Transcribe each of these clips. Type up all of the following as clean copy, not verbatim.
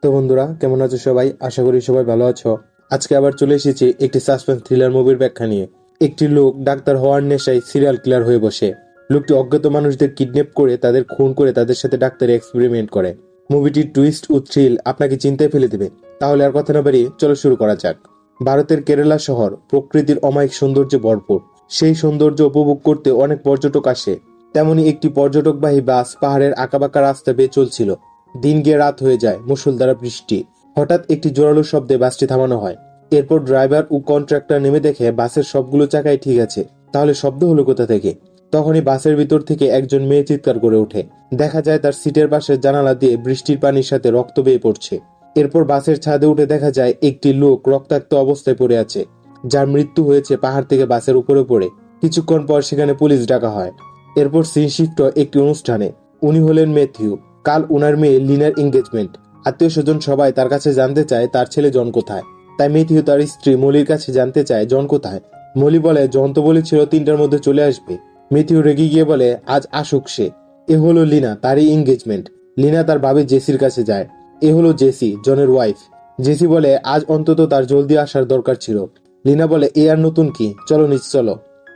তো বন্ধুরা, কেমন আছো সবাই? আশা করি সবাই ভালো আছো। আজকে আবার চলে এসেছি একটি সাসপেন্স থ্রিলার মুভির ব্যাখ্যা নিয়ে। একটি লোক ডাক্তার হওয়ার নেশায় সিরিয়াল কিলার হয়ে বসে। লোকটি অজ্ঞাত মানুষদের কিডন্যাপ করে তাদের খুন করে তাদের সাথে ডাক্তারি এক্সপেরিমেন্ট করে। মুভিটির টুইস্ট ও থ্রিল আপনাকে চিন্তায় ফেলে দেবে। তাহলে আর কথা না বাড়িয়ে চলো শুরু করা যাক। ভারতের কেরালা শহর প্রকৃতির অমায়িক সৌন্দর্যে ভরপুর। সেই সৌন্দর্য উপভোগ করতে অনেক পর্যটক আসে। তেমনি একটি পর্যটকবাহী বাস পাহাড়ের আঁকাবাঁকা রাস্তা বেয়ে চলছিল। দিন গিয়ে রাত হয়ে যায়, মুষলধারে বৃষ্টি। হঠাৎ একটি জোরালো শব্দে বাসটি থামানো হয়। এরপর ড্রাইভার ও কন্ট্রাক্টর নেমে দেখে বাসের সবগুলো চাকাই ঠিক আছে। তাহলে শব্দ হলো কোথা থেকে? তখনই বাসের ভিতর থেকে একজন মেয়ে চিৎকার করে ওঠে। দেখা যায় তার সিটের পাশের জানালা দিয়ে বৃষ্টির পানির সাথে রক্ত বেয়ে পড়ছে। এরপর বাসের ছাদে উঠে দেখা যায় একটি লোক রক্তাক্ত অবস্থায় পড়ে আছে, যার মৃত্যু হয়েছে পাহাড় থেকে বাসের উপরে পড়ে। কিছুক্ষণ পর সেখানে পুলিশ ডাকা হয়। এরপর সিন শিফট একটি অনুষ্ঠানে। উনি হলেন ম্যাথিউ। কাল উনার মেয়ে লিনার এঙ্গেজমেন্ট। আত্মীয় স্বজন সবাই তার কাছে জানতে চায় তার ছেলে জন কোথায়। তাই ম্যাথিউ তার স্ত্রী মলির কাছে জানতে চায় জন কোথায়। মলি বলে জন তো বলেছিল 3টার মধ্যে চলে আসবে। ম্যাথিউ রেগে গিয়ে বলে আজ আসুক সে। এ হলো লিনা, তারই এঙ্গেজমেন্ট। লিনা তার ভাবি জেসির কাছে যায়। এ হলো জেসি, জনের ওয়াইফ। জেসি বলে আজ অন্তত তার জলদি আসার দরকার ছিল। লিনা বলে এ আর নতুন কি, চলো নিচ চলো।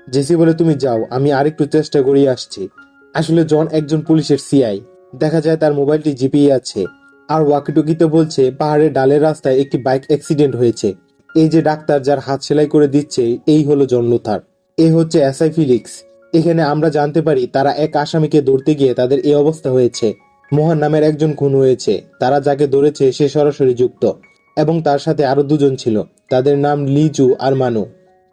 জেসি বলে তুমি যাও, আমি আরেকটু চেষ্টা করিয়ে আসছি। আসলে জন একজন পুলিশের সিআই। দেখা যায় তার মোবাইলটি জিপিয়ে আছে আর ওয়াকিটকিতে বলছে পাহাড়ের ডালের রাস্তায় একটি বাইক অ্যাক্সিডেন্ট হয়েছে। এই যে ডাক্তার যার হাত সেলাই করে দিচ্ছে, এই হলো জন লুথার। এ হচ্ছে এসআই ফিলিক্স। এখানে আমরা জানতে পারি তারা এক আসামিকে ধরতে গিয়ে তাদের এই অবস্থা হয়েছে। মোহন নামের একজন খুন হয়েছে। তারা যাকে ধরেছে সে সরাসরি যুক্ত, এবং তার সাথে আরো দুজন ছিল। তাদের নাম লিজু আর মানু।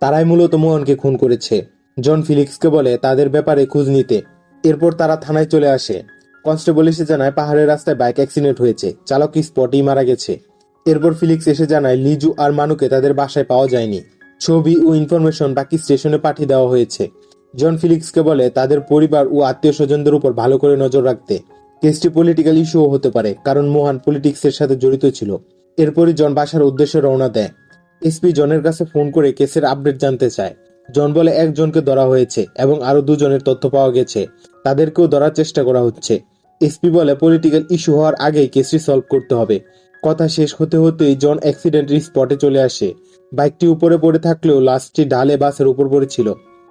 তারাই মূলত মোহনকে খুন করেছে। জন ফিলিক্সকে বলে তাদের ব্যাপারে খোঁজ নিতে। এরপর তারা থানায় চলে আসে। কনস্টেবল এসে জানায় পাহাড়ের রাস্তায় বাইক অ্যাক্সিডেন্ট হয়েছে, চালক স্পটেই মারা গেছে। এরপর ফিলিক্স এসে জানায় লিজু আর মানুকে তাদের বাসায় পাওয়া যায়নি। ছবি ও ইনফরমেশন বাকি স্টেশনে পাঠিয়ে দেওয়া হয়েছে। জন ফিলিক্সকে বলে তাদের পরিবার ও আত্মীয় স্বজনদের উপর ভালো করে নজর রাখতে। কেসটি পলিটিক্যাল ইস্যুও হতে পারে, কারণ মোহন পলিটিক্সের সাথে জড়িত ছিল। এরপরই জন বাসার উদ্দেশ্যে রওনা দেয়। এসপি জনের কাছে ফোন করে কেসের আপডেট জানতে চায়। জন বলে একজনকে ধরা হয়েছে এবং আরো দুজনের তথ্য পাওয়া গেছে। তাদেরকেও ধরার চেষ্টা করা হচ্ছে। এসপি বলে পলিটিক্যাল ইস্যু হওয়ার আগেই কেসটি সলভ করতে হবে। কথা শেষ হতে হতেই জন অ্যাক্সিডেন্টের স্পটে চলে আসে। বাইকটি উপরে পড়ে থাকলেও লাশটি ঢালে বাসের উপর পড়েছিল।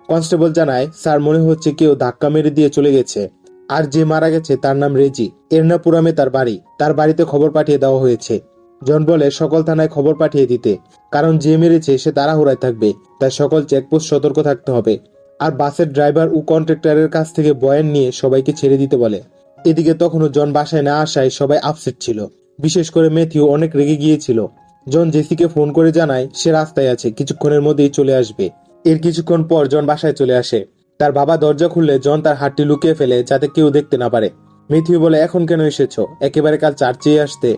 কনস্টেবল জানায় স্যার, মনে হচ্ছে কেউ ধাক্কা মেরে দিয়ে চলে গেছে। আর যে মারা গেছে তার নাম রেজি। এর্নাপুরামে তার বাড়ি। তার বাড়িতে খবর পাঠিয়ে দেওয়া হয়েছে। জন বলে সকল থানায় খবর পাঠিয়ে দিতে, কারণ যে মেরেছে সে তাড়াহুড়ায় থাকবে। তাই সকল চেকপোস্ট সতর্ক থাকতে হবে। আর বাসের ড্রাইভার ও কন্ট্রাক্টরের কাছ থেকে বয়ান নিয়ে সবাইকে ছেড়ে দিতে বলে। এদিকে তখনও জন বাসায় না আসায় সবাই আপসেট ছিল। বিশেষ করে ম্যাথিউ অনেক রেগে গিয়েছিল। জন জেসিকে ফোন করে জানায় সে রাস্তায় আছে, কিছুক্ষণের মধ্যেই চলে আসবে। এর কিছুক্ষণ পর জন বাসায় চলে আসে। তার বাবা দরজা খুললে জন তার হাতটি লুকিয়ে ফেলে যাতে কেউ দেখতে না পারে। ম্যাথিউ বলে এখন কেন এসেছো? একেবারে কাল চার্চেই আসতে।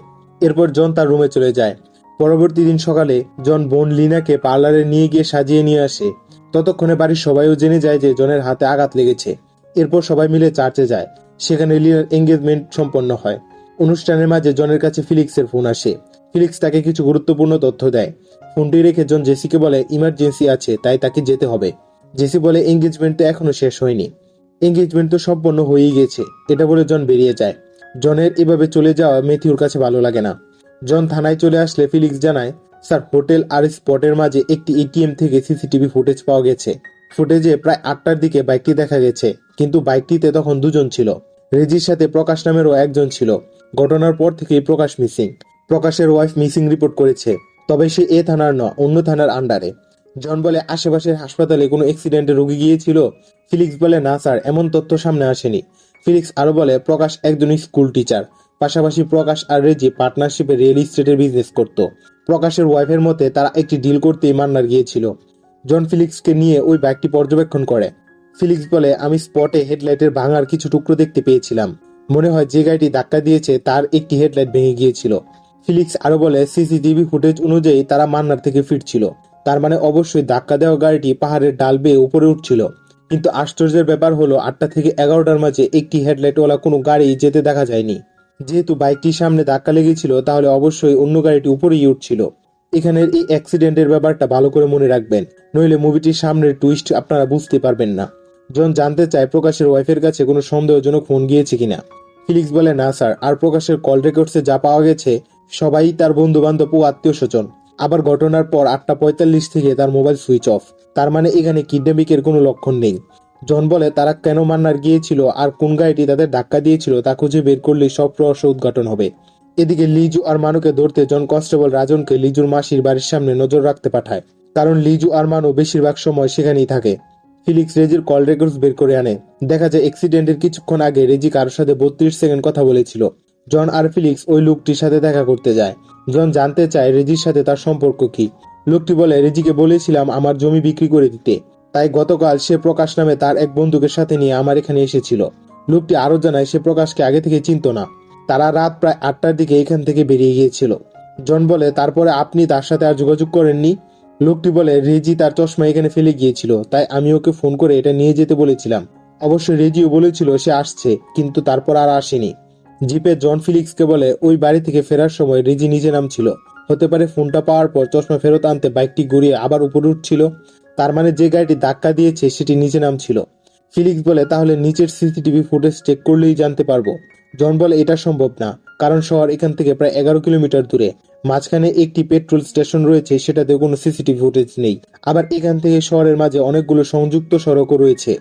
এরপর জন তার রুমে চলে যায়। পরবর্তী দিন সকালে জন বোন লিনাকে পার্লারে নিয়ে গিয়ে সাজিয়ে নিয়ে আসে। ততক্ষণে বাড়ির সবাইও জেনে যায় যে জনের হাতে আঘাত লেগেছে। এরপর সবাই মিলে চার্চে যায়। সেখানে লিনার এঙ্গেজমেন্ট সম্পন্ন হয়। অনুষ্ঠানের মাঝে জনের কাছে ফিলিক্সের ফোন আসে। ফিলিক্স তাকে কিছু গুরুত্বপূর্ণ তথ্য দেয়। ফোনটি রেখে জন জেসিকে বলে ইমার্জেন্সি আছে, তাই তাকে যেতে হবে। জেসি বলে এঙ্গেজমেন্ট তো এখনো শেষ হয়নি। এঙ্গেজমেন্ট তো সম্পন্ন হয়েই গেছে, এটা বলে জন বেরিয়ে যায়। জনের এভাবে চলে যাওয়া ম্যাথিউর কাছে ভালো লাগে না। জন থানায় চলে আসলে ফিলিক্স জানায় স্যার, হোটেল আর স্পটের মাঝে একটি এটিএম থেকে সিসিটিভি ফুটেজ পাওয়া গেছে। ফুটেজে প্রায় 8টার দিকে বাইকটি দেখা গেছে, কিন্তু বাইকটিতে তখন দুজন ছিল। রেজির সাথে প্রকাশ নামেরও একজন ছিল। ঘটনার পর থেকেই প্রকাশ মিসিং। প্রকাশের ওয়াইফ মিসিং রিপোর্ট করেছে, তবে সে এ থানার নয়, অন্য থানার আন্ডারে। জন বলে আশেপাশের হাসপাতালে কোনো অ্যাক্সিডেন্টে রোগী গিয়েছিল? ফিলিক্স বলে না স্যার, এমন তথ্য সামনে আসেনি। ফিলিক্স আরো বলে প্রকাশ একজন স্কুল টিচার। পাশাপাশি প্রকাশ আর রেজি পার্টনারশিপে রিয়েল এস্টেটের বিজনেস করত। প্রকাশের ওয়াইফের মতে তারা একটি ডিল করতেই মান্নার গিয়েছিল। জন ফিলিক্সকে নিয়ে ওই বাইকটি পর্যবেক্ষণ করে। ফিলিক্স বলে আমি স্পটে হেডলাইটের ভাঙার কিছু টুকরো দেখতে পেয়েছিলাম। মনে হয় যে গাড়িটি ধাক্কা দিয়েছে তার একটি হেডলাইট ভেঙে গিয়েছিল। ফিলিক্স আরো বলে সিসিটিভি ফুটেজ অনুযায়ী তারা মান্নার থেকে ফিরছিল। তার মানে অবশ্যই ধাক্কা দেওয়া গাড়িটি পাহাড়ের ডাল বেয়ে উপরে উঠছিল। কিন্তু আশ্চর্যের ব্যাপার হলো 8টা থেকে 11টার মাঝে একটি হেডলাইটওয়ালা কোনো গাড়ি যেতে দেখা যায়নি। যেহেতু বাইকটির সামনে ধাক্কা লেগেছিল, তাহলে অবশ্যই অন্য গাড়িটি উপরেই উঠছিল। এখানের এই অ্যাক্সিডেন্টের ব্যাপারটা ভালো করে মনে রাখবেন, নইলে মুভিটির সামনের টুইস্ট আপনারা বুঝতে পারবেন না। জন জানতে চায় প্রকাশের ওয়াইফের কাছে কোনো সন্দেহজনক ফোন গিয়েছে কিনা। ফিলিক্স বলে না স্যার, আর প্রকাশের কল রেকর্ডসে যা পাওয়া গেছে সবাই তার বন্ধু বান্ধব ও আত্মীয় স্বজন। আবার ঘটনার পর 8:45 থেকে তার মোবাইল সুইচ অফ। তার মানে এখানে কিডন্যাপিংয়ের কোনো লক্ষণ নেই। জন বলে তারা কেন মান্নার গিয়েছিল আর কোন গাড়িটি তাদের ধাক্কা দিয়েছিল তা খুঁজে বের করলেই সব রহস্য উদ্ঘাটন হবে। এদিকে লিজু আর মানুকে ধরতে জন কনস্টেবল রাজনকে লিজুর মাসির বাড়ির সামনে নজর রাখতে পাঠায়, কারণ লিজু আর মানু বেশিরভাগ সময় সেখানেই থাকে। ফিলিক্স রেজির কল রেকর্ডস বের করে আনে। দেখা যায় অ্যাক্সিডেন্টের কিছুক্ষণ আগে রেজি কারোর সাথে 32 সেকেন্ড কথা বলেছিল। জন আর ফিলিক্স ওই লোকটির সাথে দেখা করতে যায়। জন জানতে চায় রেজির সাথে তার সম্পর্ক কি। লোকটি বলে, রেজিকে বলেছিলাম আমার জমি বিক্রি করে দিতে, তাই গতকাল সে প্রকাশ নামে তার এক বন্ধুকে সাথে নিয়ে আমার এখানে এসেছিল। লোকটি আরো জানায় সে প্রকাশকে আগে থেকে চিনত না। তারা রাত প্রায় 8টার দিকে এখান থেকে বেরিয়ে গিয়েছিল। জন বলে, তারপরে আপনি তার সাথে আর যোগাযোগ করেননি? লোকটি বলে, রেজি তার চশমা এখানে ফেলে গিয়েছিল, তাই আমি ওকে ফোন করে এটা নিয়ে যেতে বলেছিলাম। অবশ্য রেজিও বলেছিল সে আসছে, কিন্তু তারপর আর আসেনি। জিপে জন ফিলিক্সকে বলে, ওই বাড়ি থেকে ফেরার সময় রেজি নিচে নামছিল। হতে পারে ফোনটা পাওয়ার পর চশমা ফেরত আনতে বাইকটি ঘুরিয়ে আবার উপরে উঠছিল। তার মানে যে গাড়িটি ধাক্কা দিয়েছে সেটি নিচে নামছিল। ফিলিক্স বলে, তাহলে নিচের সিসিটিভি ফুটেজ চেক করলেই জানতে পারবো। জন বলে, এটা সম্ভব না, কারণ শহর এখান থেকে প্রায় 11 কিলোমিটার দূরে। মাঝখানে একটি পেট্রোল স্টেশন রয়েছে, সেটাতে কোনো সিসিটিভি ফুটেজ নেই। আবার এখান থেকে শহরের মাঝে অনেকগুলো সংযুক্ত সড়কও রয়েছে।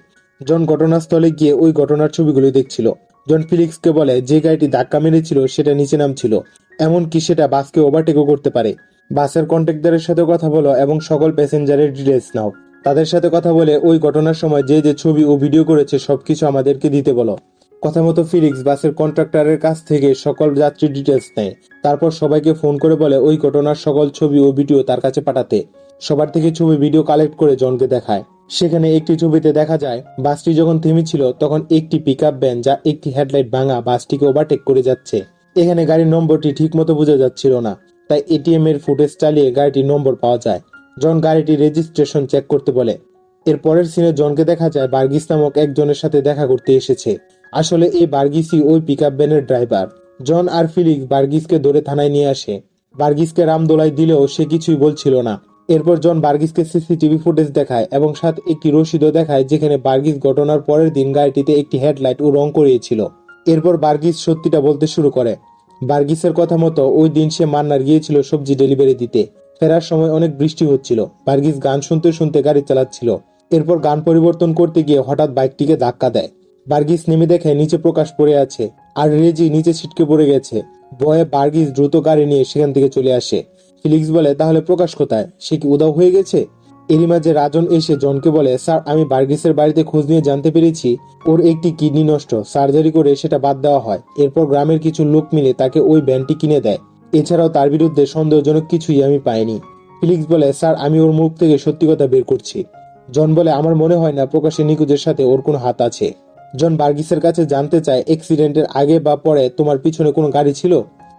জন ঘটনাস্থলে গিয়ে ওই ঘটনার ছবিগুলো দেখছিল। জন ফিলিক্সকে বলে, যে গাড়িটি ধাক্কা মেরেছিল সেটা নিচে নামছিল, এমনকি সেটা বাসকে ওভারটেকও করতে পারে। বাসের কন্ট্রাক্টরের সাথে কথা বলো এবং সকল প্যাসেঞ্জারের ডিটেলস নাও। তাদের সাথে কথা বলে ওই ঘটনার সময় যে যে ছবি ও ভিডিও করেছে সবকিছু আমাদেরকে দিতে বলো। কথা মতো ফিলিক্স বাসের কন্ট্রাক্টরের কাছ থেকে সকল যাত্রীর ডিটেলস নেয়। তারপর সবাইকে ফোন করে বলে ওই ঘটনার সকল ছবি ও ভিডিও তার কাছে পাঠাতে। সবার থেকে ছবি ভিডিও কালেক্ট করে জনকে দেখায়। সেখানে একটি ছবিতে দেখা যায় বাসটি যখন থেমেছিল তখন একটি পিকআপ ভ্যান, যা একটি হেডলাইট ভাঙা, বাসটিকে ওভারটেক করে যাচ্ছে। এখানে গাড়ির নম্বরটি ঠিক মতো বোঝা যাচ্ছিল না, তাই এটিএম এর ফুটেজ চালিয়ে গাড়িটির নম্বর পাওয়া যায়। জন গাড়িটির রেজিস্ট্রেশন চেক করতে বলে। এর পরের সিনে জনকে দেখা যায় বার্গিস নামক একজনের সাথে দেখা করতে এসেছে। আসলে এই বার্গিসই ওই পিকআপ ভ্যানের ড্রাইভার। জন আর ফিলিক্স বার্গিসকে ধরে থানায় নিয়ে আসে। বার্গিসকে রামদোলাই দিলেও সে কিছুই বলছিল না। এরপর জন বার্গিসকে সিসিটিভি ফুটেজ দেখায় এবং সাথে একটি রসিদও দেখায়, যেখানে বার্গিস ঘটনার পরের দিন গাড়িটিতে একটি হেডলাইট ও রং করিয়েছিল। এরপর বার্গিস সত্যিটা বলতে শুরু করে। বার্গিসের কথা মতো ওই দিন সে মান্নার গিয়েছিল সবজি ডেলিভারি দিতে। ফেরার সময় অনেক বৃষ্টি হচ্ছিল। বার্গিস গান শুনতে শুনতে গাড়ি চালাচ্ছিল। এরপর গান পরিবর্তন করতে গিয়ে হঠাৎ বাইকটিকে ধাক্কা দেয়। বার্গিস নেমে দেখে নিচে প্রকাশ পড়ে আছে আর রেজি নিচে ছিটকে পড়ে গেছে। ভয়ে বার্গিস দ্রুত গাড়ি নিয়ে সেখান থেকে চলে আসে। ফিলিক্স বলে, তাহলে প্রকাশ কোথায়? সে কি উধাও হয়ে গেছে? এরই মাঝে রাজন এসে জনকে বলে, স্যার, আমি বার্গিসের বাড়িতে খোঁজ নিয়ে জানতে পেরেছি ওর একটি কিডনি নষ্ট, সার্জারি করে সেটা বাদ দেওয়া হয়। এরপর গ্রামের কিছু লোক মিলে তাকে ওই ভ্যানটি কিনে দেয়। এছাড়াও তার বিরুদ্ধে সন্দেহজনক কিছুই আমি পাইনি। ফিলিক্স বলে, স্যার, আমি ওর মুখ থেকে সত্যি কথা বের করছি। জন বলে, আমার মনে হয় না প্রকাশের নিখোঁজের সাথে ওর কোনো হাত আছে। জন বার্গিসের কাছে জানতে চায়, অ্যাক্সিডেন্টের আগে বা পরে তোমার পিছনে কোনো গাড়ি ছিল?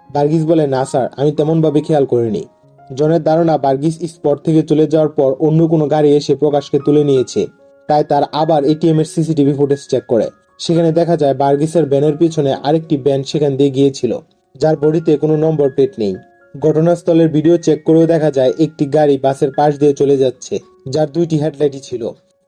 বার্গিস বলে, না স্যার, আমি তেমন ভাবে খেয়াল করিনি। জনের ধারণা বার্গিস স্পট থেকে চলে যাওয়ার পর অন্য কোনো গাড়ি এসে প্রকাশকে তুলে নিয়েছে। তাই তার আবার এটিএম এর সিসিটিভি ফুটেজ চেক করে। সেখানে দেখা যায় বার্গিসের ভ্যানের পিছনে আরেকটি ভ্যান সেখান দিয়ে গিয়েছিল, যার বডিতে কোনো নম্বর প্লেট নেই। ঘটনাস্থলের ভিডিও চেক করেও দেখা যায় একটি গাড়ি বাসের পাশ দিয়ে চলে যাচ্ছে, যার 2টি হেডলাইটই ছিল।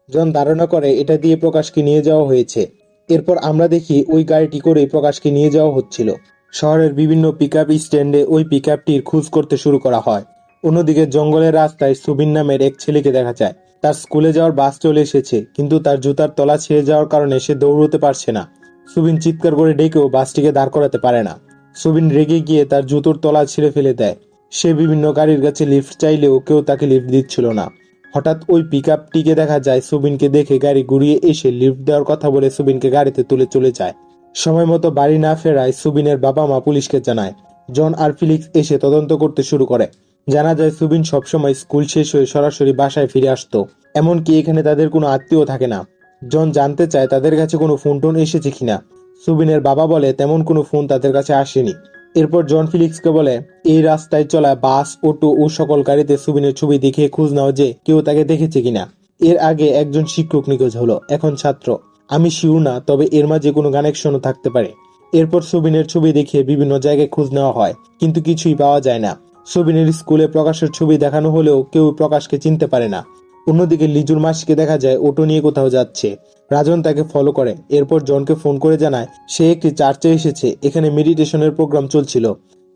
জন ধারণা করে এটা দিয়ে প্রকাশকে নিয়ে যাওয়া হয়েছে। এরপর আমরা দেখি ওই গাড়িটি করেই প্রকাশকে নিয়ে যাওয়া হচ্ছিল। শহরের বিভিন্ন পিকআপ স্ট্যান্ডে ওই পিকআপটির খোঁজ করতে শুরু করা হয়। অন্যদিকে জঙ্গলের রাস্তায় সুবিন নামের এক ছেলেকে দেখা যায়। তার স্কুলে যাওয়ার বাস চলে এসেছে, কিন্তু তার জুতার তলা ছিঁড়ে যাওয়ার কারণে সে দৌড়তে পারছে না। সুবিন চিৎকার করে ডেকেও বাসটিকে দাঁড় করাতে পারে না। সুবিন রেগে গিয়ে তার জুতোর তলা ছিঁড়ে ফেলে দেয়। সে বিভিন্ন গাড়ির কাছে লিফট চাইলেও কেউ তাকে লিফট দিচ্ছিল না। হঠাৎ ওই পিকআপটিকে দেখা যায় সুবিনকে দেখে গাড়ি ঘুরিয়ে এসে লিফট দেওয়ার কথা বলে সুবিনকে গাড়িতে তুলে চলে যায়। সময় মতো বাড়ি না ফেরায় সুবিনের বাবা মা পুলিশকে জানায়। জন আর ফিলিক্স এসে তদন্ত করতে শুরু করে। জানা যায় সুবিন সবসময় স্কুল শেষ হয়ে সরাসরি বাসায় ফিরে আসতো, এমনকি এখানে তাদের কোনো আত্মীয় থাকে না। জন জানতে চায় তাদের কাছে কোনো ফোন টোন এসেছে কিনা। সুবিনের বাবা বলে তেমন কোনো ফোন তাদের কাছে আসেনি। এরপর জন ফিলিক্সকে বলে, এই রাস্তায় চলা বাস, অটো ও সকল গাড়িতে সুবিনের ছবি দেখে খোঁজ নাও যে কেউ তাকে দেখেছে কিনা। এর আগে একজন শিক্ষক নিখোঁজ হলো, এখন ছাত্র। আমি শিওর না, তবে এর মাঝে কোনো কানেকশনও থাকতে পারে। এরপর সুবিনের ছবি দেখিয়ে বিভিন্ন জায়গায় খোঁজ নেওয়া হয়, কিন্তু কিছুই পাওয়া যায় না। সুবিনের স্কুলে প্রকাশের ছবি দেখানো হলেও কেউ প্রকাশকে চিনতে পারে না। অন্যদিকে লিজুর মাসিকে দেখা যায় অটো নিয়ে কোথাও যাচ্ছে। রাজন তাকে ফলো করে। এরপর জনকে ফোন করে জানায় সে একটি চার্চে এসেছে, এখানে মেডিটেশনের প্রোগ্রাম চলছিল।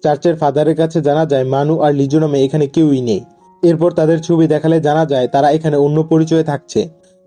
চার্চের ফাদারের কাছে জানা যায় মানু আর লিজু নামে এখানে কেউই নেই। এরপর তাদের ছবি দেখালে জানা যায় তারা এখানে অন্য পরিচয়ে থাকছে।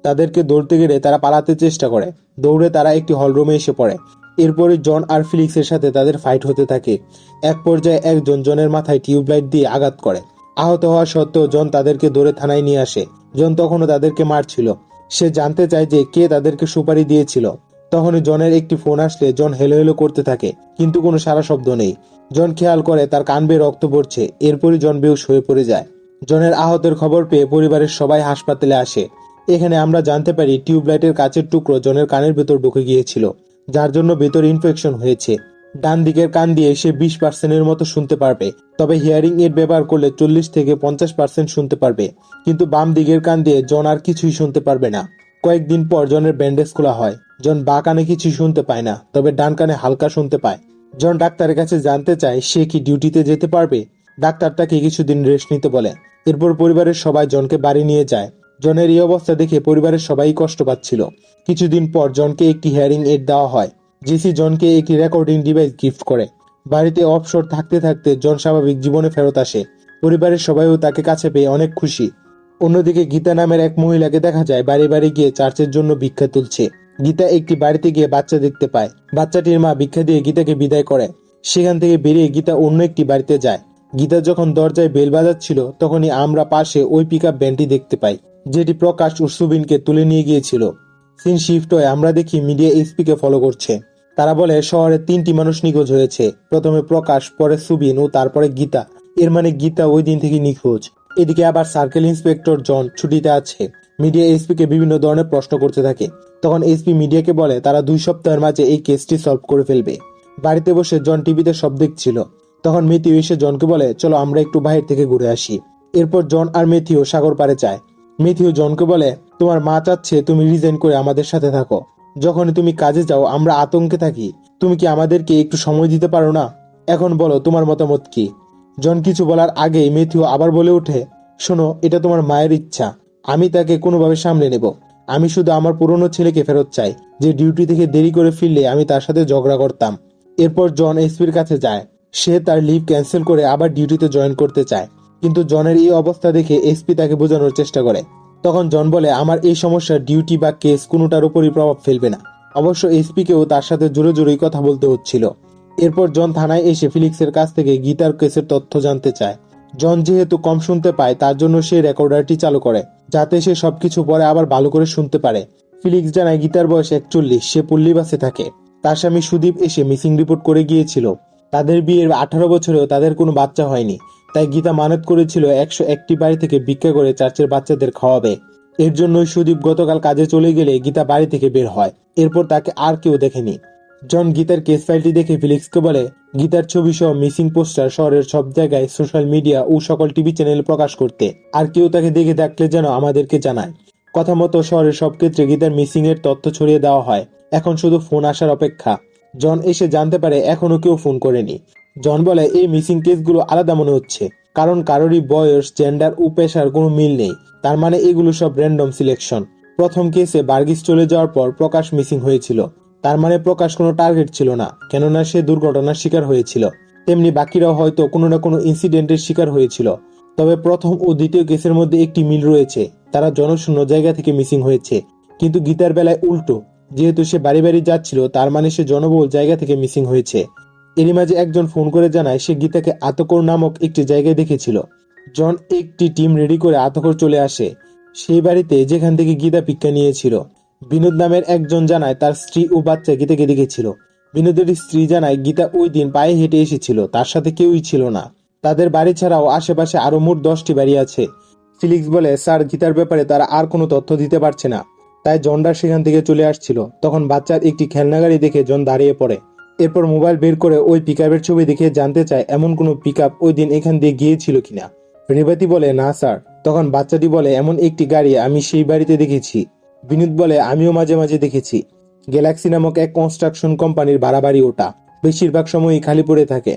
তাদেরকে ধরতে গেলে তারা পালাতে চেষ্টা করে। দৌড়ে তারা একটি হলরুমে এসে পড়ে। এরপরে জন আর ফিলিক্সের সাথে তাদের ফাইট হতে থাকে। এক পর্যায়ে একজন জনের মাথায় টিউবলাইট দিয়ে আঘাত করে। আহত হওয়া সত্ত্বেও জন তাদেরকে ধরে থানায় নিয়ে আসে। জন তখনও তাদেরকে মারছিল। সে জানতে চায় যে কে তাদেরকে সুপারি দিয়েছিল। তখনই জনের একটি ফোন আসলে জন হেলো হেলো করতে থাকে, কিন্তু কোনো সারা শব্দ নেই। জন খেয়াল করে তার কান বেয়ে রক্ত পড়ছে। এরপরই জন বেহুশ হয়ে পড়ে যায়। জনের আহতের খবর পেয়ে পরিবারের সবাই হাসপাতালে আসে। এখানে আমরা জানতে পারি টিউবলাইটের কাচের টুকরো জনের কানের ভেতর ঢুকে গিয়েছিল, যার জন্য ভেতরে ইনফেকশন হয়েছে। ডান দিকের কান দিয়ে সে 20%-এর মতো শুনতে পারবে, তবে হিয়ারিং এড ব্যবহার করলে 40 থেকে 50% শুনতে পারবে। কিন্তু বাম দিকের কান দিয়ে জন আর কিছুই শুনতে পারবে না। কয়েকদিন পর জনের ব্যান্ডেজ খোলা হয়। জন বা কানে কিছুই শুনতে পায় না, তবে ডান কানে হালকা শুনতে পায়। জন ডাক্তারের কাছে জানতে চায় সে কি ডিউটিতে যেতে পারবে। ডাক্তার তাকে কিছুদিন রেস্ট নিতে বলে। এরপর পরিবারের সবাই জনকে বাড়ি নিয়ে যায়। জনের এই অবস্থা দেখে পরিবারের সবাই কষ্ট পাচ্ছিল। কিছুদিন পর জনকে একটি হিয়ারিং এড দেওয়া হয়। জেসি জনকে একটি রেকর্ডিং ডিভাইস গিফট করে। বাড়িতে অবসর থাকতে থাকতে জন স্বাভাবিক জীবনে ফেরত আসে। পরিবারের সবাইও তাকে কাছে পেয়ে অনেক খুশি। অন্যদিকে গীতা নামের এক মহিলাকে দেখা যায় বাড়ি বাড়ি গিয়ে চার্চের জন্য ভিক্ষা তুলছে। গীতা একটি বাড়িতে গিয়ে বাচ্চা দেখতে পায়। বাচ্চাটির মা ভিক্ষা দিয়ে গীতাকে বিদায় করে। সেখান থেকে বেরিয়ে গীতা অন্য একটি বাড়িতে যায়। গীতা যখন দরজায় বেল বাজাচ্ছিল তখনই আমরা পাশে ওই পিকআপ ভ্যানটি দেখতে পাই, যেটি প্রকাশ ও সুবিনকে তুলে নিয়ে গিয়েছিল। সিন শিফট হয়ে আমরা দেখি মিডিয়া এসপি কে ফলো করছে। তারা বলে শহরে 3টি মানুষ নিখোঁজ হয়েছে, প্রথমে প্রকাশ, পরে সুবিন ও তারপরে গীতা। এর মানে গীতা ওই দিন থেকে নিখোঁজ। এদিকে আবার সার্কেল ইন্সপেক্টর জন ছুটিতে আছে। মিডিয়া এসপি কে বিভিন্ন ধরনের প্রশ্ন করতে থাকে। তখন এসপি মিডিয়াকে বলে তারা 2 সপ্তাহের মাঝে এই কেসটি সলভ করে ফেলবে। বাড়িতে বসে জন টিভিতে সব দেখছিল। তখন মেথিউ এসে জনকে বলে চলো আমরা একটু বাইরে থেকে ঘুরে আসি। এরপর জন আর মেথিউ সাগর পাড়ে যায়। মেথিউ জনকে বলে তোমার মা চাচ্ছে তুমি রিজাইন করে আমাদের সাথে থাকো। যখনই তুমি কাজে যাও আমরা আতঙ্কে থাকি। তুমি কি আমাদেরকে একটু সময় দিতে পারো না? এখন বলো তোমার মতামত কি? জন কিছু বলার আগেই মেথিউ আবার বলে ওঠে, শোনো, এটা তোমার মায়ের ইচ্ছা। আমি তাকে কোনোভাবে সামলে নেব। আমি শুধু আমার পুরনো ছেলেকে ফেরত চাই, যে ডিউটি থেকে দেরি করে ফিরলে আমি তার সাথে ঝগড়া করতাম। এরপর জন এসপির কাছে যায়। সে তার লিভ ক্যান্সেল করে আবার ডিউটিতে জয়েন করতে চায়, কিন্তু জনের এই অবস্থা দেখে এসপি তাকে বোঝানোর চেষ্টা করে। তখন জন বলে আমার এই সমস্যা ডিউটি বা কেস কোনোটার উপরই প্রভাব ফেলবে না। অবশ্য এসপি কেও তার সাথে জোরে জোরেই কথা বলতে হচ্ছিল। এরপর জন থানায় এসে ফিলিক্সের কাছ থেকে গীতার কেসের তথ্য জানতে চায়। জন যেহেতু কম শুনতে পায় তার জন্য সে রেকর্ডারটি চালু করে, যাতে সে সবকিছু পরে আবার ভালো করে শুনতে পারে। ফিলিক্স জানায় গীতার বয়স 41, সে পল্লীবাসে থাকে। তার স্বামী সুদীপ এসে মিসিং রিপোর্ট করে গিয়েছিল। তাদের বিয়ের 18 বছরেও তাদের কোনো বাচ্চা হয়নি। তাই গীতা মানত করেছিল 101টি বাড়ি থেকে ভিক্ষা করে চার্চের বাচ্চাদের খাওয়াবে। এর জন্যই সুদীপ গতকাল কাজে চলে গেলে গীতা বাড়ি থেকে বের হয়। এরপর তাকে আর কেউ দেখেনি। জন গীতার কেস ফাইলটি দেখে ফিলিক্সকে বলে গীতার ছবি সহ মিসিং পোস্টার শহরের সব জায়গায় সোশ্যাল মিডিয়া ও সকল টিভি চ্যানেলে প্রকাশ করতে, আর কেউ তাকে দেখে থাকলে যেন আমাদেরকে জানায়। কথা মতো শহরের সব ক্ষেত্রে গীতার মিসিং এর তথ্য ছড়িয়ে দেওয়া হয়। এখন শুধু ফোন আসার অপেক্ষা। জন এসে জানতে পারে এখনো কেউ ফোন করেনি। জন বলে এই মিসিং কেসগুলো আলাদা মনে হচ্ছে, কারণ কারোরই বয়স, জেন্ডার ও পেশার কোনো মিল নেই। তার মানে এগুলো সব র্যান্ডম সিলেকশন। প্রথম কেসে বার্গিস চলে যাওয়ার পর প্রকাশ মিসিং হয়েছিল। তার মানে প্রকাশ কোনো টার্গেট ছিল না, কেননা সে দুর্ঘটনার শিকার হয়েছিল। তেমনি বাকিরাও হয়তো কোনো না কোনো ইনসিডেন্টের শিকার হয়েছিল। তবে প্রথম ও দ্বিতীয় কেসের মধ্যে একটি মিল রয়েছে, তারা জনশূন্য জায়গা থেকে মিসিং হয়েছে। কিন্তু গীতার বেলায় উল্টো, যেহেতু সে বাড়ি বাড়ি যাচ্ছিল তার মানে সে জনবহুল জায়গা থেকে মিসিং হয়েছে। এরই মাঝে একজন ফোন করে জানায় সে গীতাকে আতকর নামক একটি জায়গায় দেখেছিল। জন একটি টিম রেডি করে আতকর চলে আসে সেই বাড়িতে যেখান থেকে গীতা ভিক্ষা নিয়েছিল। বিনোদ নামের একজন জানায় তার স্ত্রী ও বাচ্চা গীতাকে দেখেছিল। বিনোদের স্ত্রী জানায় গীতা ওই দিন পায়ে হেঁটে এসেছিল, তার সাথে কেউই ছিল না। তাদের বাড়ি ছাড়াও আশেপাশে আরো মোট 10টি বাড়ি আছে। ফিলিক্স বলে স্যার গীতার ব্যাপারে তারা আর কোনো তথ্য দিতে পারছে না, তাই জনরা সেখান থেকে চলে আসছিল। তখন বাচ্চার একটি খেলনা গাড়ি দেখে জন দাঁড়িয়ে পড়ে। এরপর মোবাইল বের করে ওই পিকআপের ছবি দেখে জানতে চায় এমন কোনো পিকআপ ওই দিন এখান দিয়ে গিয়েছিল কিনা। রেবাতি বলে না স্যার। তখন বাচ্চাটি বলে এমন একটি গাড়ি আমি সেই বাড়িতে দেখেছি। বিনোদ বলে আমিও মাঝে মাঝে দেখেছি। গ্যালাক্সি নামক এক কনস্ট্রাকশন কোম্পানির ভাড়া বাড়ি ওটা, বেশিরভাগ সময়ই খালি পড়ে থাকে।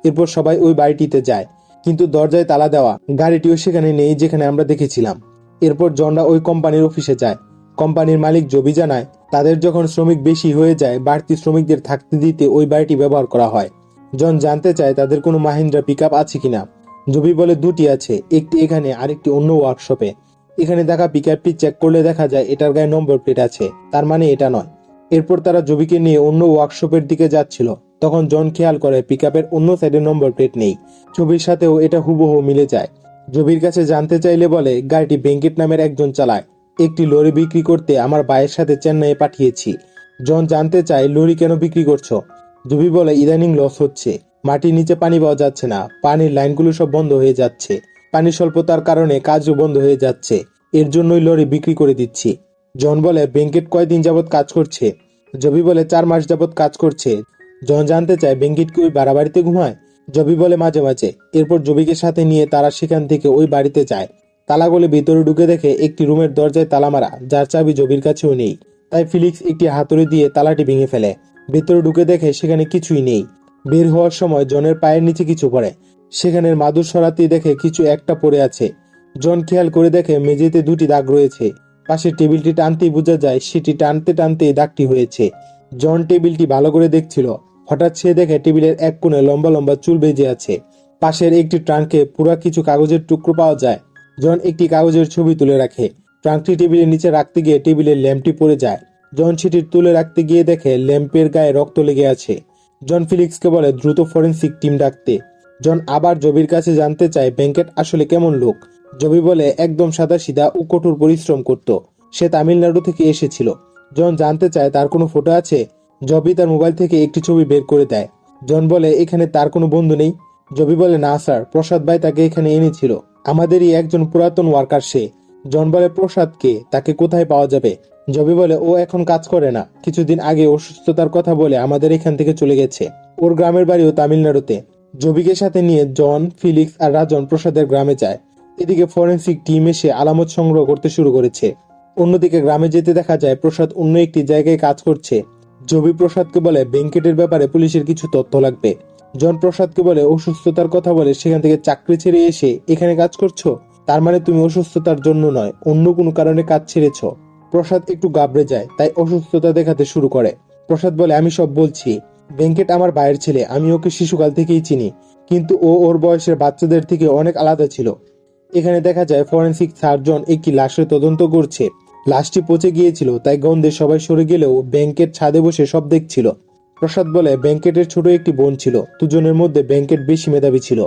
এরপর সবাই ওই বাড়িটিতে যায়, কিন্তু দরজায় তালা দেওয়া। গাড়িটিও সেখানে নেই যেখানে আমরা দেখেছিলাম। এরপর জনরা ওই কোম্পানির অফিসে যায়। কোম্পানির মালিক জবি জানায় তাদের যখন শ্রমিক বেশি হয়ে যায় বাড়তি শ্রমিকদের থাকতে দিতে ওই বাড়িটি ব্যবহার করা হয়। জন জানতে চায় তাদের কোনো মাহিন্দ্রা পিকআপ আছে কিনা। জবি বলে দুটি আছে, একটি এখানে আরেকটি অন্য ওয়ার্কশপে। এখানে দেখা পিকআপটি চেক করলে দেখা যায় এটার গায়ে নম্বর প্লেট আছে, তার মানে এটা নয়। এরপর তারা জবিকে নিয়ে অন্য ওয়ার্কশপের দিকে যাচ্ছিল, তখন জন খেয়াল করে পিকআপের অন্য সাইডে নম্বর প্লেট নেই। ছবির সাথেও এটা হুবহু মিলে যায়। জবির কাছে জানতে চাইলে বলে গাড়িটি বেঙ্কেট নামের একজন চালায়। একটি লরি বিক্রি করতে আমার ভাইয়ের সাথে চেন্নাইয়ে পাঠিয়েছি। জন জানতে চায় লরি কেন বিক্রি করছো। জবি বলে ইদানিং লস হচ্ছে, মাটির নিচে পানি পাওয়া যাচ্ছে না, পানির লাইনগুলো সব বন্ধ হয়ে যাচ্ছে, পানি স্বল্পতার কারণে কাজও বন্ধ হয়ে যাচ্ছে, এর জন্যই লরি বিক্রি করে দিচ্ছি। জন বলে বেঙ্কেট কয়দিন যাবৎ কাজ করছে। জবি বলে 4 মাস যাবৎ কাজ করছে। জন জানতে চায় বেঙ্কেট কি ওই ভাড়া বাড়িতে ঘুমায়। জবি বলে মাঝে মাঝে। এরপর জবিকে সাথে নিয়ে তারা সেখান থেকে ওই বাড়িতে যায়। তালা গলে ভিতরে ঢুকে দেখে একটি রুমের দরজায় তালা মারা, যার চাবি জবির কাছেও নেই। তাই ফিলিক্স একটি হাতুড়ি দিয়ে তালাটি ভেঙে ফেলে। ভেতরে ঢুকে দেখে সেখানে কিছুই নেই। বের হওয়ার সময় জনের পায়ের নিচে কিছু পড়ে। সেখানের মাদুর সরাতেই দেখে কিছু একটা পড়ে আছে। জন খেয়াল করে দেখে মেঝেতে দুটি দাগ রয়েছে। পাশে টেবিলটি টানতেই বোঝা যায় সেটি টানতে টানতে দাগটি হয়েছে। জন টেবিলটি ভালো করে দেখছিল, হঠাৎ সে দেখে টেবিলের এক কোণে লম্বা লম্বা চুল বেজে আছে। পাশের একটি ট্রাঙ্কে পুরা কিছু কাগজের টুকরো পাওয়া যায়। জন একটি কাগজের ছবি তুলে রাখে। ট্রাঙ্কটি টেবিলের নিচে রাখতে গিয়ে টেবিলের ল্যাম্পটি পড়ে যায়। জন সেটি তুলে রাখতে গিয়ে দেখে ল্যাম্পের গায়ে রক্ত লেগে আছে। জন ফিলিক্সকে বলে দ্রুত ফরেন্সিক টিম ডাকতে। জন আবার জবির কাছে জানতে চায় বেঙ্কেট আসলে কেমন লোক। জবি বলে একদম সাদাসিধা ও কঠোর পরিশ্রম করত, সে তামিলনাড়ু থেকে এসেছিল। জন জানতে চায় তার কোনো ফটো আছে। জবি তার মোবাইল থেকে একটি ছবি বের করে দেয়। জন বলে এখানে তার কোনো বন্ধু নেই। জবি বলে না স্যার, প্রসাদ ভাই তাকে এখানে এনেছিল, আমাদেরই একজন পুরাতন ওয়ার্কার সে। জন বলে প্রসাদ কে, তাকে কোথায় পাওয়া যাবে। জবি বলে ও এখন কাজ করে না, কিছুদিন আগে অসুস্থতার কথা বলে আমাদের এখান থেকে চলে গেছে। ওর গ্রামের বাড়িও তামিলনাড়ুতে। জবিকে সাথে নিয়ে জন, ফিলিক্স আর রাজন প্রসাদের গ্রামে যায়। এদিকে ফরেন্সিক টিম এসে আলামত সংগ্রহ করতে শুরু করেছে। অন্যদিকে গ্রামে যেতে দেখা যায় প্রসাদ অন্য একটি জায়গায় কাজ করছে। জবি প্রসাদকে বলে বেঙ্কেটের ব্যাপারে পুলিশের কিছু তথ্য লাগবে। জন প্রসাদকে বলে অসুস্থতার কথা বলে সেখান থেকে চাকরি ছেড়ে এসে এখানে কাজ করছো, তার মানে তুমি অসুস্থতার জন্য নয়, অন্য কোনো কারণে কাজ ছেড়েছ। প্রসাদ একটু গাবড়ে যায়, তাই অসুস্থতা দেখাতে শুরু করে। প্রসাদ বলে আমি সব বলছি, বেঙ্কেট আমার ভাইয়ের ছেলে, আমি ওকে শিশুকাল থেকেই চিনি, কিন্তু ও ওর বয়সের বাচ্চাদের থেকে অনেক আলাদা ছিল। এখানে দেখা যায় ফরেন্সিক সার্জন একটি লাশের তদন্ত করছে। লাশটি পচে গিয়েছিল, তাই গন্ধে সবাই সরে গেলেও ব্যাংকের ছাদে বসে সব দেখছিল। প্রসাদ বলে ব্যাংকেটের ছোট একটি বোন ছিল, দুজনের মধ্যে ব্যাংকেট বেশি মেধাবী ছিল।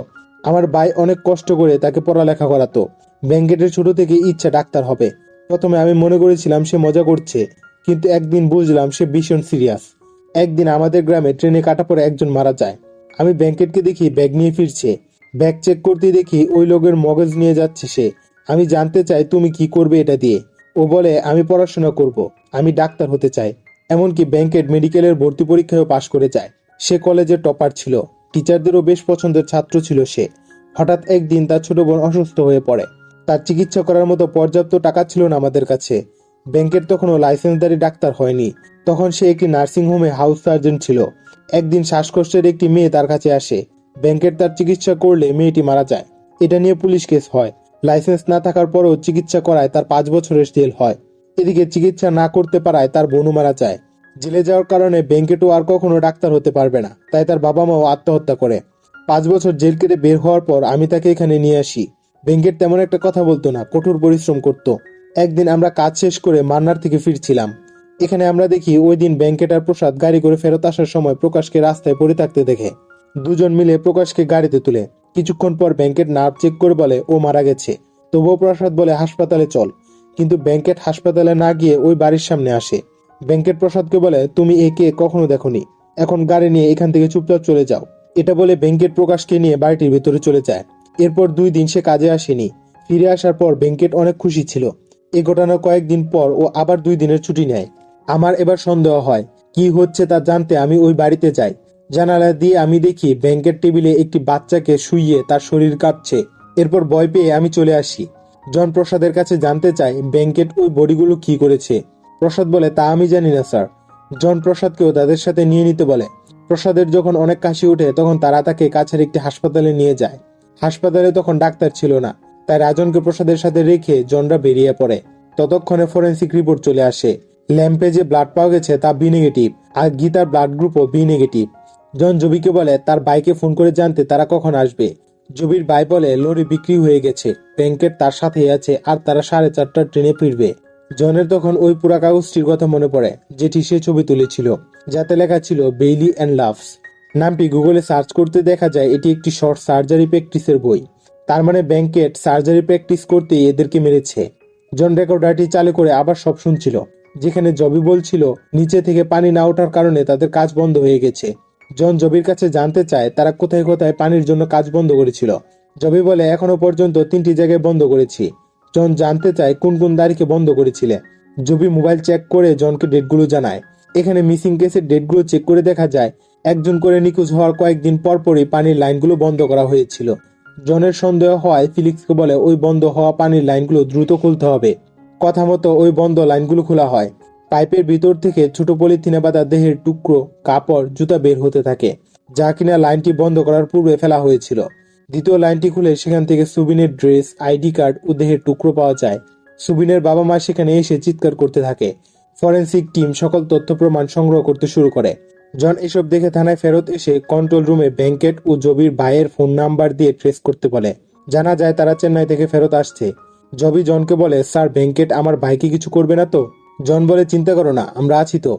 আমার ভাই অনেক কষ্ট করে তাকে পড়ালেখা করাতো। ব্যাংকেটের ছোট থেকে ইচ্ছা ডাক্তার হবে। প্রথমে আমি মনে করেছিলাম সে মজা করছে, কিন্তু একদিন বুঝলাম সে ভীষণ সিরিয়াস। একদিন আমাদের গ্রামে ট্রেনে কাটা পড়ে একজন মারা যায়। আমি ব্যাংকেটকে দেখি ব্যাগ নিয়ে ফিরছে। ব্যাগ চেক করতে দেখি ওই লোকের মগজ নিয়ে যাচ্ছে সে। আমি জানতে চাই তুমি কি করবে এটা দিয়ে। ও বলে আমি পড়াশোনা করব, আমি ডাক্তার হতে চাই। এমনকি ব্যাংকেট মেডিকেলের ভর্তি পরীক্ষায়ও পাশ করে যায়। সে কলেজের টপার ছিল, টিচারদেরও বেশ পছন্দের ছাত্র ছিল সে। হঠাৎ একদিন তার ছোট বোন অসুস্থ হয়ে পড়ে। তার চিকিৎসা করার মতো পর্যাপ্ত টাকা ছিল না আমাদের কাছে। ব্যাংকেট তখনও লাইসেন্সধারী ডাক্তার হয়নি। তখন সে একটি নার্সিং হোমে হাউস সার্জন ছিল। একদিন শ্বাসকষ্টের একটি মেয়ে তার কাছে আসে। ব্যাংকেট তার চিকিৎসা করলে মেয়েটি মারা যায়। এটা নিয়ে পুলিশ কেস হয়। লাইসেন্স না থাকার পরও চিকিৎসা করায় তার 5 বছরের জেল হয়। এদিকে চিকিৎসা না করতে পারায় তার বোনও মারা যায়। জেলে যাওয়ার কারণে ব্যাংকেটও আর কখনো ডাক্তার হতে পারবে না, তাই তার বাবা মাও আত্মহত্যা করে। 5 বছর জেল কেটে বের হওয়ার পর আমি তাকে এখানে নিয়ে আসি। ব্যাংকেট তেমন একটা কথা বলতো না, কঠোর পরিশ্রম করত। একদিন আমরা কাজ শেষ করে মান্নার থেকে ফিরছিলাম। এখানে আমরা দেখি ওই দিন ব্যাংকেট আর প্রসাদ গাড়ি করে ফেরত আসার সময় প্রকাশকে রাস্তায় পড়ে থাকতে দেখে। দুজন মিলে প্রকাশকে গাড়িতে তুলে। কিছুক্ষণ পর ব্যাংকেট নার্ভ চেক করে বলে ও মারা গেছে। তবুও প্রসাদ বলে হাসপাতালে চল, কিন্তু ব্যাংকেট হাসপাতালে না গিয়ে ওই বাড়ির সামনে আসে। ব্যাংকেট প্রসাদকে বলে তুমি একে কখনো দেখোনি, এখন গাড়ি নিয়ে এখান থেকে চুপচাপ চলে যাও। এটা বলে ব্যাংকেট প্রকাশকে নিয়ে বাড়িটির ভিতরে চলে যায়। এরপর 2 দিন সে কাজে আসেনি। ফিরে আসার পর ব্যাংকেট অনেক খুশি ছিল। এই ঘটনার কয়েকদিন পর ও আবার 2 দিনের ছুটি নেয়। আমার এবার সন্দেহ হয় কি হচ্ছে তা জানতে আমি ওই বাড়িতে যাই। জানালা দিয়ে আমি দেখি ব্যাংকের টেবিলে একটি বাচ্চাকে শুইয়ে তার শরীর কাঁপছে। এরপর ভয় পেয়ে আমি চলে আসি। জন প্রসাদের কাছে জানতে চাই ব্যাংকেট ওই বডিগুলো কি করেছে। প্রসাদ বলে তা আমি জানি না স্যার। জন প্রসাদকেও তাদের সাথে নিয়ে নিতে বলে। প্রসাদের যখন অনেক কাশি ওঠে তখন তারা তাকে কাছের একটি হাসপাতালে নিয়ে যায়। হাসপাতালে তখন ডাক্তার ছিল না, তাই রাজনকে প্রসাদের সাথে রেখে জনরা বেরিয়ে পড়ে। ততক্ষণে ফরেন্সিক রিপোর্ট চলে আসে। ল্যাম্পে যে ব্লাড পাওয়া গেছে তা বি নেগেটিভ, আর গীতার ব্লাড গ্রুপও বি নেগেটিভ। জন জবিকে বলে তার বাইকে ফোন করে জানতে তারা কখন আসবে। জবির ভাই বলে লরি বিক্রি হয়ে গেছে, ব্যাংকেট তার সাথেই আছে আর তারা 4:30টার ট্রেনে ফিরবে। জনের তখন ওই পুরা কাগজটির কথা মনে পড়ে যেটি সে ছবি তুলেছিল, যাতে লেখা ছিল বেইলি অ্যান্ড লাভস। নামটি গুগলে সার্চ করতে দেখা যায় এটি একটি শর্ট সার্জারি প্র্যাকটিসের বই। তার মানে ব্যাংকেট সার্জারি প্র্যাকটিস করতেই এদেরকে মেরেছে। জন রেকর্ডারটি চালু করে আবার সব শুনছিল, যেখানে জবি বলছিল নিচে থেকে পানি না ওঠার কারণে তাদের কাজ বন্ধ হয়ে গেছে। জন জবির কাছে জানতে চায় তারা কোথায় কোথায় পানির জন্য কাজ বন্ধ করেছিল। জবি বলে এখনো পর্যন্ত 3টি জায়গায় বন্ধ করেছি। জন জানতে চায় কোন কোন তারিখে বন্ধ করেছিলে। জবি মোবাইল চেক করে জনকে ডেটগুলো জানায়। এখানে মিসিং কেসের ডেটগুলো চেক করে দেখা যায় একজন করে নিখোঁজ হওয়ার কয়েকদিন পরপরই পানির লাইনগুলো বন্ধ করা হয়েছিল। জনের সন্দেহ হওয়ায় ফিলিক্সকে বলে ওই বন্ধ হওয়া পানির লাইনগুলো দ্রুত খুলতে হবে। কথা মতো ওই বন্ধ লাইনগুলো খোলা হয়। পাইপের ভিতর থেকে ছোট পলিথিনে বাঁধা দেহের টুকরো, কাপড়, জুতা বের হতে থাকে, যা কিনা লাইনটি বন্ধ করার পূর্বে ফেলা হয়েছিল। দ্বিতীয় লাইনটি খুলে সেখান থেকে সুবিনের ড্রেস, আইডি কার্ড ও দেহের টুকরো পাওয়া যায়। সুবিনের বাবা মা সেখানে এসে চিৎকার করতে থাকে। ফরেন্সিক টিম সকল তথ্য প্রমাণ সংগ্রহ করতে শুরু করে। জন এসব দেখে থানায় ফেরত এসে কন্ট্রোল রুমে ব্যাংকেট ও জবির ভাইয়ের ফোন নাম্বার দিয়ে ট্রেস করতে বলে। জানা যায় তারা চেন্নাই থেকে ফেরত আসছে। জবি জনকে বলে, স্যার ব্যাংকেট আমার ভাইকে কিছু করবে না তো? জন বলে, চিন্তা করো না, আমরা আছি তো।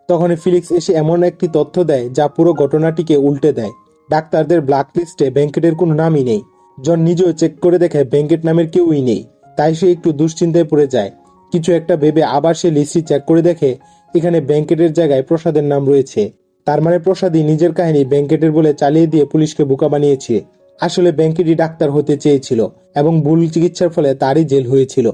তখনই ফিলিক্স এসে এমন একটি তথ্য দেয় যা পুরো ঘটনাটিকে উল্টে দেয়। ডাক্তারদের ব্ল্যাক লিস্টে ব্যাংকেটের কোনো নামই নেই। জন নিজেও চেক করে দেখে ব্যাংকেট নামের কেউই নেই। তাই সে একটু দুশ্চিন্তায় পড়ে যায়। কিছু একটা ভেবে আবার সে লিস্টটি চেক করে দেখে এখানে ব্যাংকেটের জায়গায় প্রসাদের নাম রয়েছে। তার মানে প্রসাদই নিজের কাহিনী ব্যাংকেটের বলে চালিয়ে দিয়ে পুলিশকে বোকা বানিয়েছে। আসলে ব্যাংকেটই ডাক্তার হতে চেয়েছিল এবং ভুল চিকিৎসার ফলে তারই জেল হয়েছিল।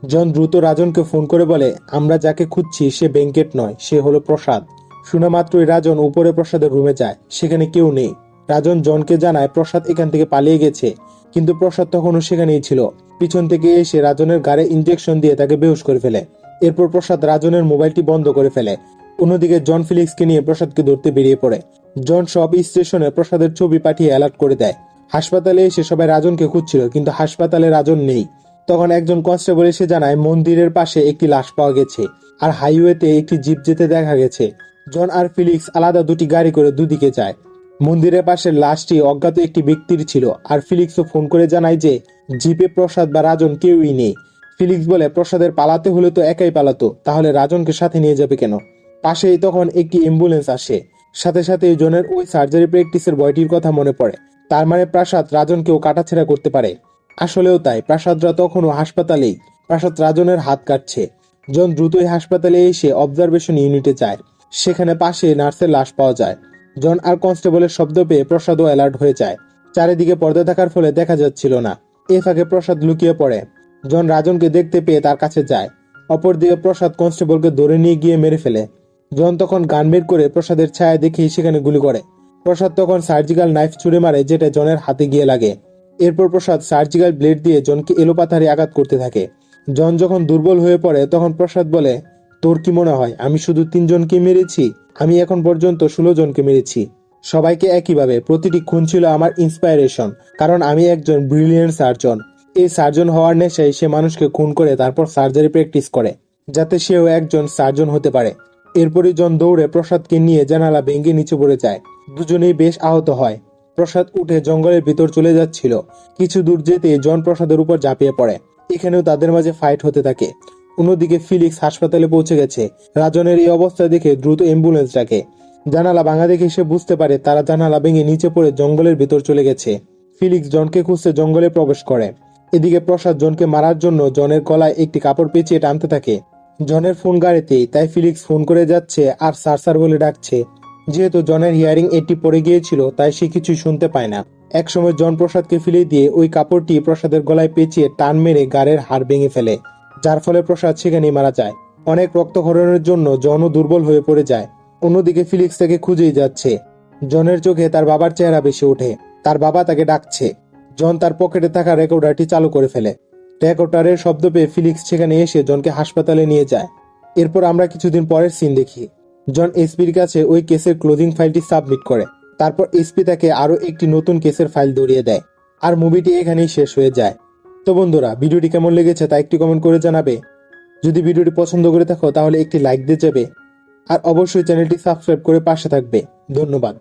জন দ্রুত রাজনকে ফোন করে বলে, আমরা যাকে খুঁজছি সে ব্যাংকেট নয়, সে হলো প্রসাদ। শোনা মাত্রই রাজন উপরে প্রসাদের রুমে যায়, সেখানে কেউ নেই। রাজন জনকে জানায় প্রসাদ এখান থেকে পালিয়ে গেছে, কিন্তু প্রসাদ তখনও সেখানেই ছিল। পিছন থেকে এসে রাজনের গাড়ে ইনজেকশন দিয়ে তাকে বেহুশ করে ফেলে। এরপর প্রসাদ রাজনের মোবাইলটি বন্ধ করে ফেলে। অন্যদিকে জন ফিলিক্সকে নিয়ে প্রসাদকে ধরতে বেরিয়ে পড়ে। জন সব স্টেশনে প্রসাদের ছবি পাঠিয়ে অ্যালার্ট করে দেয়। হাসপাতালে এসে সবাই রাজনকে খুঁজছিল, কিন্তু হাসপাতালে রাজন নেই। তখন একজন কনস্টেবল এসে জানায় মন্দিরের পাশে একটি লাশ পাওয়া গেছে আর হাইওয়েতে একটি জিপ যেতে দেখা গেছে। জন আর ফিলিক্স আলাদা দুটি গাড়ি করে দুদিকে যায়। মন্দিরের পাশের লাশটি অজ্ঞাত একটি ব্যক্তির ছিল আর ফিলিক্সও ফোন করে জানায় যে জিপে প্রসাদ বা রাজন কেউই নেই। ফিলিক্স বলে, প্রসাদের পালাতে হলে তো একাই পালাতো, তাহলে রাজনকে সাথে নিয়ে যাবে কেন? পাশেই তখন একটি অ্যাম্বুলেন্স আসে। সাথে সাথে জনের ওই সার্জারি প্র্যাকটিসের বইটির কথা মনে পড়ে। তার মানে প্রাসাদ রাজনকেও কাটাছেড়া করতে পারে। আসলেও তাই, প্রাসাদরা তখনও হাসপাতালেই। প্রাসাদ রাজনের হাত কাটছে। জন দ্রুতই হাসপাতালে এসে অবজারভেশন ইউনিটে যায়। সেখানে পাশে নার্সের লাশ পাওয়া যায়। জন আর কনস্টেবলের শব্দ পেয়ে প্রসাদও অ্যালার্ট হয়ে যায়। চারিদিকে পর্দা থাকার ফলে দেখা যাচ্ছিল না। এ ফাঁকে প্রসাদ লুকিয়ে পড়ে। জন রাজনকে দেখতে পেয়ে তার কাছে যায়। অপরদিকে প্রসাদ কনস্টেবলকে ধরে নিয়ে গিয়ে মেরে ফেলে। জন তখন গান বের করে প্রসাদের ছায়া দেখেই সেখানে গুলি করে। প্রসাদ তখন সার্জিক্যাল নাইফ ছুড়ে মারে, যেটা জনের হাতে গিয়ে লাগে। এরপর প্রসাদ সার্জিক্যাল ব্লেড দিয়ে জনকে এলোপাথারি আঘাত করতে থাকে। জন যখন দুর্বল হয়ে পড়ে তখন প্রসাদ বলে, তোর কি মনে হয় আমি শুধু 3 জনকে মেরেছি? আমি এখন পর্যন্ত 16 জনকে মেরেছি, সবাইকে একইভাবে। প্রতিটি খুন ছিল আমার ইন্সপাইরেশন, কারণ আমি একজন ব্রিলিয়েন্ট সার্জন। এই সার্জন হওয়ার নেশায় সে মানুষকে খুন করে তারপর সার্জারি প্র্যাকটিস করে, যাতে সেও একজন সার্জন হতে পারে। এরপরই জন দৌড়ে প্রসাদকে নিয়ে জানালা ভেঙে নিচে পড়ে যায়। দুজনেই বেশ আহত হয়। প্রসাদ উঠে জঙ্গলের ভিতর চলে যাচ্ছিল। কিছু দূর যেতে জন প্রসাদের উপর ঝাঁপিয়ে পড়ে। এখানেও তাদের মাঝে ফাইট হতে থাকে। অন্যদিকে ফিলিক্স হাসপাতালে পৌঁছে গেছে। রাজনের এই অবস্থা দেখে দ্রুত অ্যাম্বুলেন্স ডাকে। জানালা ভাঙা দেখে সে বুঝতে পারে তারা জানালা ভেঙে নিচে পড়ে জঙ্গলের ভিতর চলে গেছে। ফিলিক্স জনকে খুঁজতে জঙ্গলে প্রবেশ করে। এদিকে প্রসাদ জনকে মারার জন্য জনের গলায় একটি কাপড় পেঁচিয়ে টানতে থাকে। জনের ফোন গাড়িতেই, তাই ফিলিক্স ফোন করে যাচ্ছে আর স্যার স্যার বলে ডাকছে। যেহেতু জনের হিয়ারিং এটি পড়ে গিয়েছিল, তাই সে কিছুই শুনতে পায় না। একসময় জন প্রসাদকে ফেলে দিয়ে ওই কাপড়টি প্রসাদের গলায় পেঁচিয়ে টান মেরে গাড়ের হাড় ভেঙে ফেলে, যার ফলে প্রসাদ সেখানেই মারা যায়। অনেক রক্তক্ষরণের জন্য জনও দুর্বল হয়ে পড়ে যায়। অন্যদিকে ফিলিক্স তাকে খুঁজেই যাচ্ছে। জনের চোখে তার বাবার চেহারা ভেসে ওঠে। তার বাবা তাকে ডাকছে। জন তার পকেটে থাকা রেকর্ডারটি চালু করে ফেলে। রেকর্ডারের শব্দ পেয়ে ফিলিক্স সেখানে এসে জনকে হাসপাতালে নিয়ে যায়। এরপর আমরা কিছুদিন পরের সিন দেখি। জন এসপির কাছে ওই কেসের ক্লোজিং ফাইলটি সাবমিট করে। তারপর এসপি তাকে আরো একটি নতুন কেসের ফাইল ধরিয়ে দেয়। আর মুভিটি এখানেই শেষ হয়ে যায়। তো বন্ধুরা, ভিডিওটি কেমন লেগেছে তা একটি কমেন্ট করে জানাবে। যদি ভিডিওটি পছন্দ করে থাকো তাহলে একটি লাইক দিয়ে যাবে। আর অবশ্যই চ্যানেলটি সাবস্ক্রাইব করে পাশে থাকবে। ধন্যবাদ।